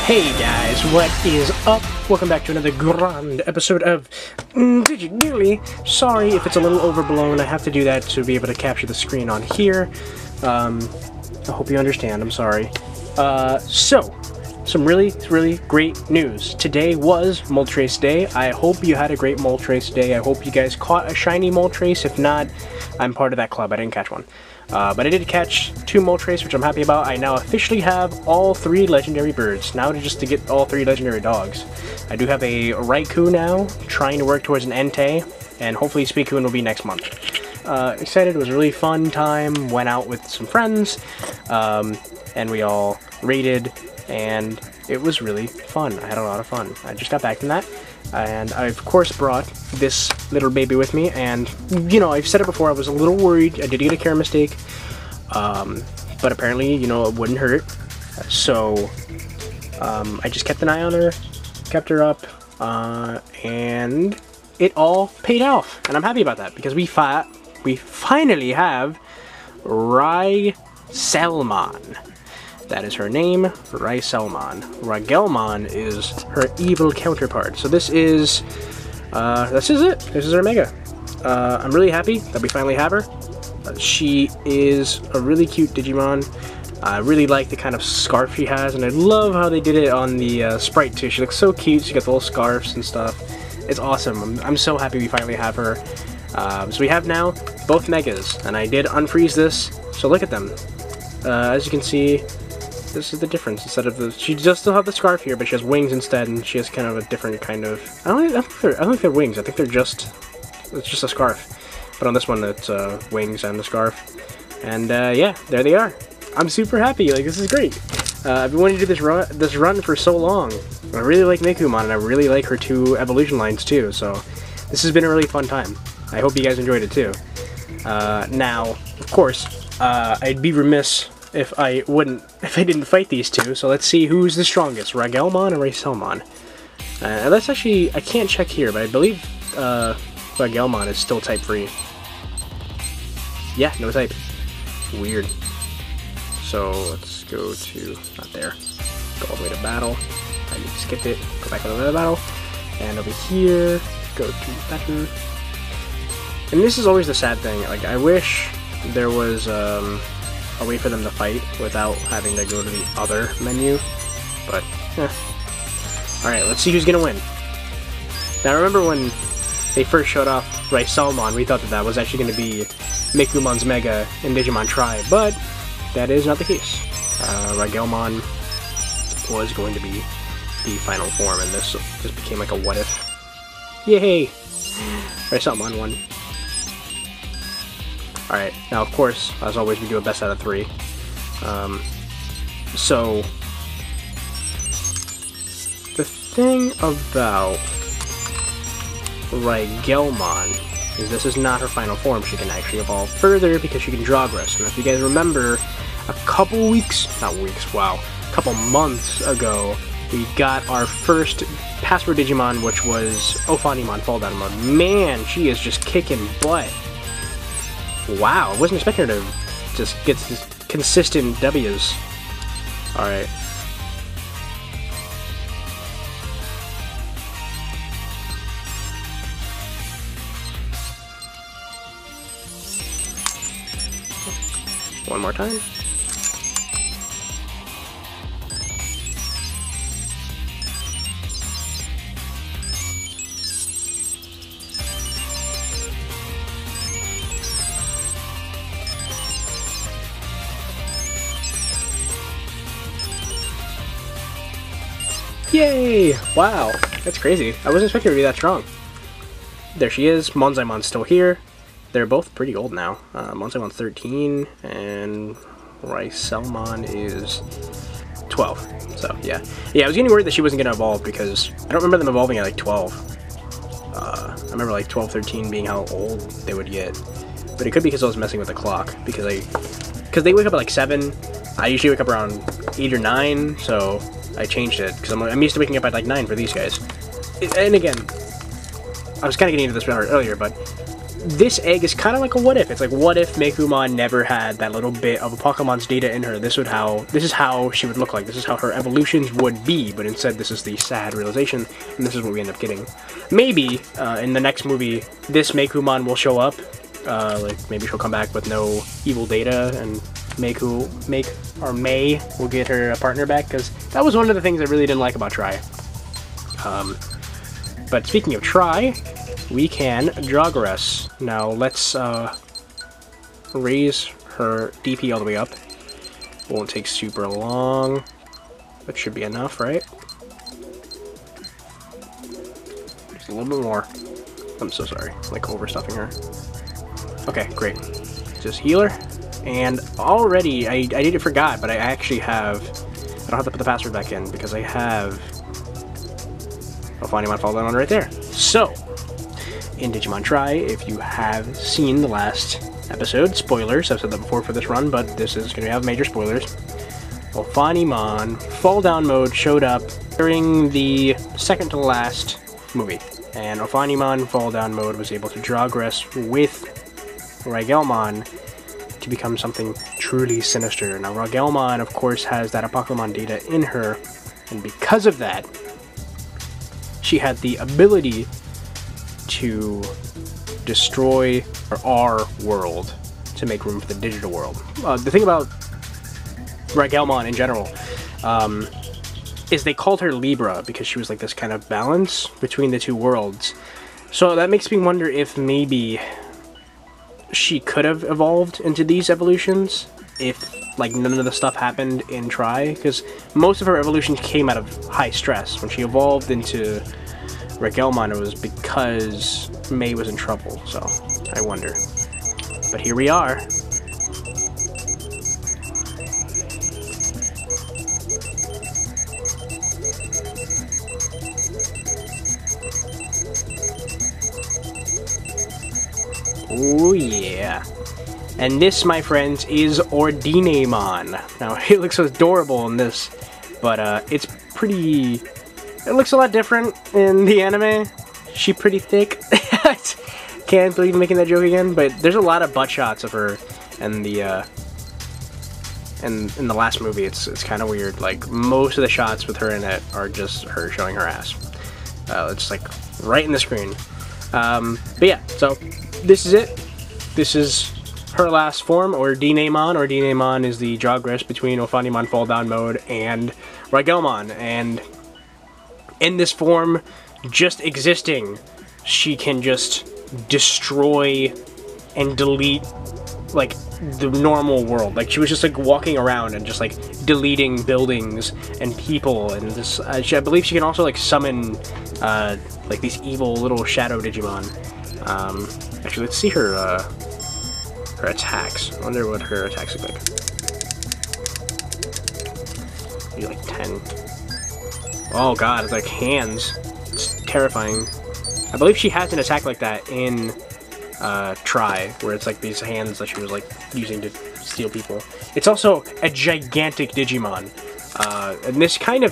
Hey guys, what is up? Welcome back to another grand episode of DigiDaily. Sorry if it's a little overblown, I have to do that to be able to capture the screen on here. I hope you understand, I'm sorry. So, some really great news. Today was Moltres Day. I hope you had a great Moltres Day. I hope you guys caught a shiny Moltres. If not, I'm part of that club. I didn't catch one. But I did catch 2 Moltres, which I'm happy about. I now officially have all 3 legendary birds. Now just to get all 3 legendary dogs. I do have a Raikou now, trying to work towards an Entei, and hopefully Suicune will be next month. Excited, it was a really fun time, went out with some friends, and we all raided, and it was really fun. I had a lot of fun. I just got back from that, and I of course brought this little baby with me, and you know, I've said it before, I was a little worried. I did get a care mistake, but apparently, you know, it wouldn't hurt, so I just kept an eye on her, kept her up, and it all paid off, and I'm happy about that, because we finally have Rasielmon. That is her name, Rasielmon. Rasielmon is her evil counterpart. So this is it. This is her Mega. I'm really happy that we finally have her. She is a really cute Digimon. I really like the kind of scarf she has, and I love how they did it on the sprite too. She looks so cute. She got the little scarves and stuff. It's awesome. I'm so happy we finally have her. So we have now both Megas, and I did unfreeze this. So look at them. As you can see, this is the difference. Instead of she does still have the scarf here, but she has wings instead, and she has kind of a different kind of. I don't think they're wings. I think it's just a scarf. But on this one, it's wings and the scarf. And yeah, there they are. I'm super happy. Like, this is great. I've been wanting to do this run for so long. I really like Mikumon, and I really like her 2 evolution lines too. So this has been a really fun time. I hope you guys enjoyed it too. Now, of course, I'd be remiss if I didn't fight these 2, so let's see who's the strongest, Rasielmon or Rasielmon. Let's actually, I can't check here, but I believe Rasielmon is still type free. Yeah, no type. Weird. So let's go to, not there, go all the way to battle. I need to skip it, go back over to the battle, and over here, go to battle. And this is always the sad thing, like I wish there was a way for them to fight without having to go to the other menu, but alright, let's see who's gonna win. Now remember when they first showed off Rasielmon, we thought that was actually gonna be Mikumon's Mega in Digimon Tri, but that is not the case. Rasielmon was going to be the final form, and this just became like a what if. Yay! Rasielmon won. Alright, now of course, as always, we do a best out of 3. So, the thing about Rasielmon is this is not her final form. She can actually evolve further because she can Drogress. And if you guys remember, a couple months ago, we got our first Password Digimon, which was Ophanimon Fall Down Mode. Man, she is just kicking butt. Wow, I wasn't expecting her to just get these consistent W's. Alright. One more time. Yay! Wow, that's crazy. I wasn't expecting her to be that strong. There she is. Monzaimon's still here. They're both pretty old now. Monzaimon's 13, and Rasielmon is 12. So, yeah. Yeah, I was getting worried that she wasn't going to evolve, because I don't remember them evolving at, like, 12. I remember, like, 12, 13 being how old they would get. But it could be because I was messing with the clock, because they wake up at, like, 7. I usually wake up around 8 or 9, so I changed it, because I'm used to waking up at, like, 9 for these guys. And again, I was kind of getting into this earlier, but this egg is kind of like a what if. It's like, what if Meicoomon never had that little bit of a Pokemon's data in her? This is how she would look like. This is how her evolutions would be, but instead this is the sad realization, and this is what we end up getting. Maybe, in the next movie, this Meicoomon will show up. Like, maybe she'll come back with no evil data, and May will get her a partner back, because that was one of the things I really didn't like about Tri. But speaking of Tri, we can Jogress. Now let's raise her DP all the way up. Won't take super long. That should be enough, right? Just a little bit more. I'm so sorry, I'm like overstuffing her. Okay, great. Just heal her. And already, I didn't forgot, but I actually have... I don't have to put the password back in, because I have... I'll find my follow on right there. So, in Digimon Tri, if you have seen the last episode, spoilers, I've said that before for this run, but this is going to have major spoilers. Ophanimon Fall Down Mode showed up during the second to last movie, and Ophanimon Fall Down Mode was able to Jogress with Rasielmon to become something truly sinister. Now, Rasielmon, of course, has that Pokemon data in her, and because of that, she had the ability to destroy our world to make room for the digital world. The thing about Rasielmon in general is they called her Libra because she was like this kind of balance between the two worlds. So that makes me wonder if maybe she could have evolved into these evolutions if like none of the stuff happened in Tri, because most of her evolutions came out of high stress. When she evolved into Rasielmon, it was because May was in trouble, so I wonder. But here we are. Oh yeah. And this, my friends, is Ordinemon. Now, it looks so adorable in this, but it's pretty... It looks a lot different in the anime. She's pretty thick. Can't believe I'm making that joke again, but there's a lot of butt shots of her in the in the last movie. It's kind of weird. Like, most of the shots with her in it are just her showing her ass. It's like right in the screen. But yeah, so this is it. This is her last form, Ordinemon. Ordinemon is the Jogress between Ophanimon Fall Down Mode and Rasielmon, and in this form, just existing, she can just destroy and delete like the normal world. Like, she was just like walking around and just like deleting buildings and people, and this I believe she can also like summon like these evil little shadow Digimon. Actually, let's see her attacks. I wonder what her attacks look like. Maybe like 10. Oh god, it's like hands. It's terrifying. I believe she has an attack like that in Tri, where it's like these hands that she was like using to steal people. It's also a gigantic Digimon, and this kind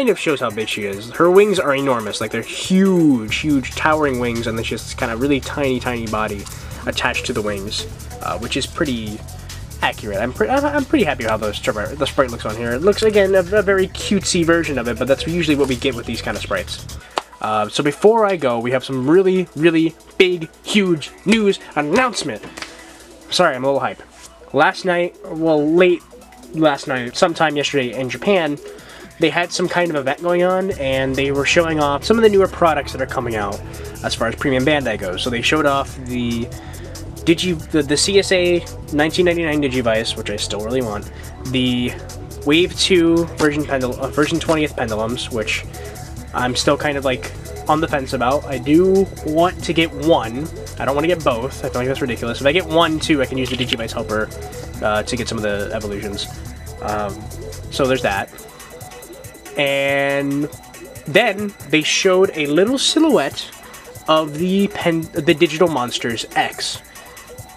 of shows how big she is. Her wings are enormous, like they're huge, towering wings, and then she has this kind of really tiny body attached to the wings, which is pretty accurate. I'm pretty happy with how the sprite looks on here. It looks, again, a very cutesy version of it, but that's usually what we get with these kind of sprites. So before I go, we have some really big, huge news announcement. Sorry, I'm a little hype. Last night, well, late last night, sometime yesterday in Japan, they had some kind of event going on, and they were showing off some of the newer products that are coming out as far as Premium Bandai goes. So they showed off the CSA 1999 Digivice, which I still really want, the Wave 2 version 20th Pendulums, which I'm still kind of like on the fence about. I do want to get one. I don't want to get both. I feel like that's ridiculous. If I get one too, I can use the Digivice helper to get some of the evolutions. So there's that. And then they showed a little silhouette of the Digital Monsters X.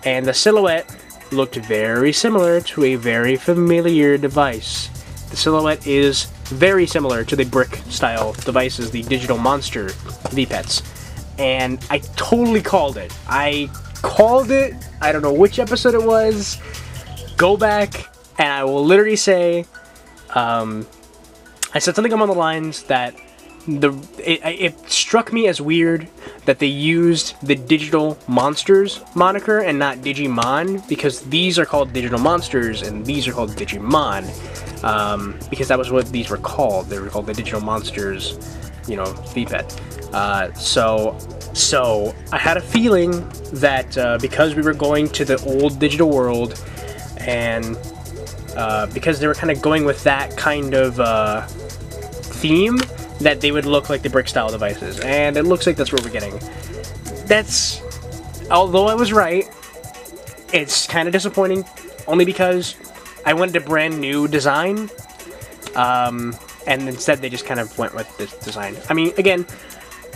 And the silhouette looked very similar to a very familiar device. The silhouette is very similar to the brick-style devices, the Digital Monster V-Pets. and I totally called it. I called it. I don't know which episode it was. Go back, and I will literally say, I said something along the lines that it struck me as weird that they used the Digital Monsters moniker and not Digimon, because these are called Digital Monsters and these are called Digimon, because that was what these were called. They were called the Digital Monsters, you know, V-Pet. So I had a feeling that because we were going to the old digital world, and because they were kind of going with that kind of theme, that they would look like the brick style devices, and it looks like that's what we're getting. That's, although I was right, it's kind of disappointing, only because I wanted a brand new design, and instead they just kind of went with this design. I mean, again,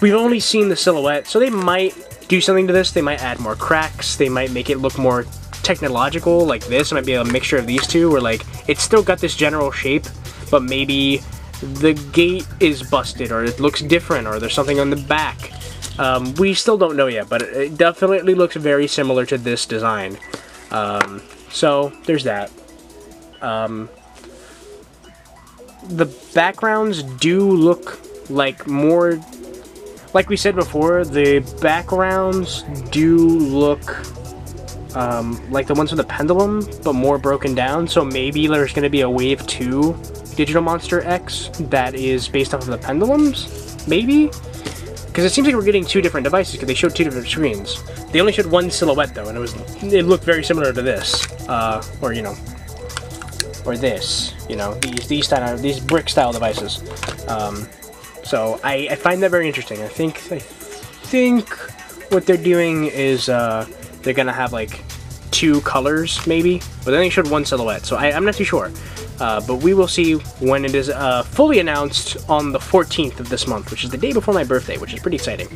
we've only seen the silhouette, so they might do something to this. They might add more cracks, they might make it look more technological like this. It might be a mixture of these two, where like it's still got this general shape, but maybe the gate is busted, or it looks different, or there's something on the back. We still don't know yet, but it definitely looks very similar to this design. So there's that. The backgrounds do look like more, like we said before, the backgrounds do look like the ones with the pendulum, but more broken down. So maybe there's going to be a Wave 2 Digital Monster X that is based off of the pendulums, maybe? Because it seems like we're getting two different devices, because they showed two different screens. They only showed one silhouette though, and it looked very similar to this, or you know, or this, you know, these brick style devices. So I find that very interesting. I think what they're doing is they're gonna have like two colors maybe, but then they showed one silhouette, so I'm not too sure. But we will see when it is fully announced on the 14th of this month, which is the day before my birthday, which is pretty exciting.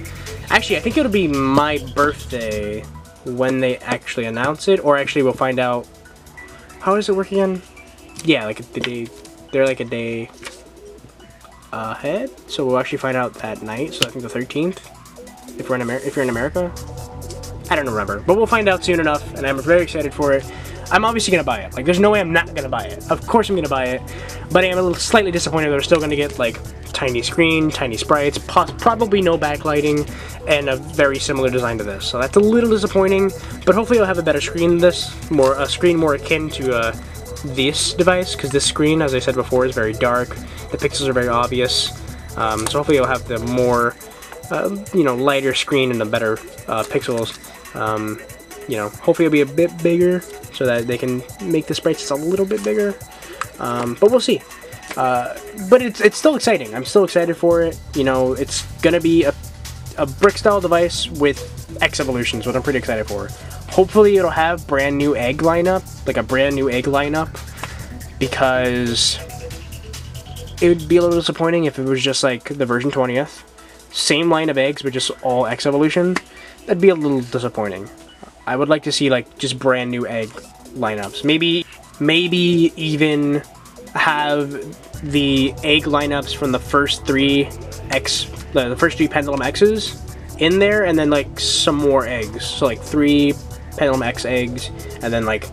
Actually, I think it'll be my birthday when they actually announce it, or actually we'll find out. How does it work again? Yeah, like the day, they're like a day ahead, so we'll actually find out that night. So I think the 13th, if you're in America. I don't remember, but we'll find out soon enough, and I'm very excited for it. I'm obviously going to buy it. Like, there's no way I'm not going to buy it. Of course I'm going to buy it, but I am a little slightly disappointed that we're still going to get, like, tiny screen, tiny sprites, probably no backlighting, and a very similar design to this. So that's a little disappointing, but hopefully it'll have a better screen than this, a screen more akin to this device, because this screen, as I said before, is very dark. The pixels are very obvious, so hopefully it'll have the more, you know, lighter screen and the better pixels. You know, hopefully it'll be a bit bigger so that they can make the sprites just a little bit bigger. But we'll see. But it's still exciting. I'm still excited for it. You know, it's gonna be a brick style device with X evolutions, which I'm pretty excited for. Hopefully it'll have brand new egg lineup, like a brand new egg lineup, because it would be a little disappointing if it was just like the version 20th. Same line of eggs, but just all X evolution. That'd be a little disappointing. I would like to see like just brand new egg lineups. Maybe even have the egg lineups from the first three the first three Pendulum X's in there, and then like some more eggs. So like 3 Pendulum X eggs, and then like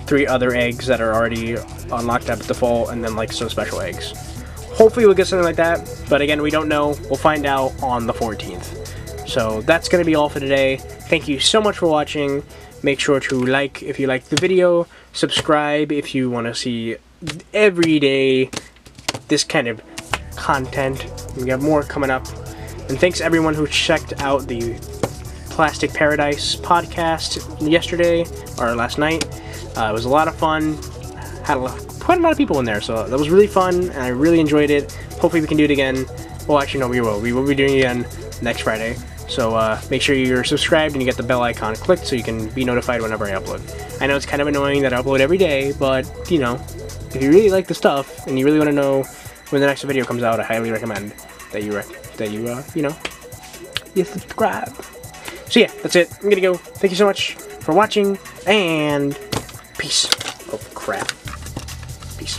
3 other eggs that are already unlocked at default, and then like some special eggs. Hopefully we'll get something like that, but again, we don't know. We'll find out on the 14th. So that's going to be all for today. Thank you so much for watching. Make sure to like if you liked the video, subscribe if you want to see every day this kind of content. We have more coming up. And thanks everyone who checked out the Plastic Paradise podcast yesterday, or last night. It was a lot of fun. Had quite a lot of people in there, so that was really fun, and I really enjoyed it. Hopefully we can do it again. Well, actually, no, we will. We will be doing it again next Friday. So make sure you're subscribed and you get the bell icon clicked so you can be notified whenever I upload. I know it's kind of annoying that I upload every day, but, you know, if you really like the stuff and you really want to know when the next video comes out, I highly recommend that you subscribe. So yeah, that's it. I'm gonna go. Thank you so much for watching, and peace. Oh crap. Peace.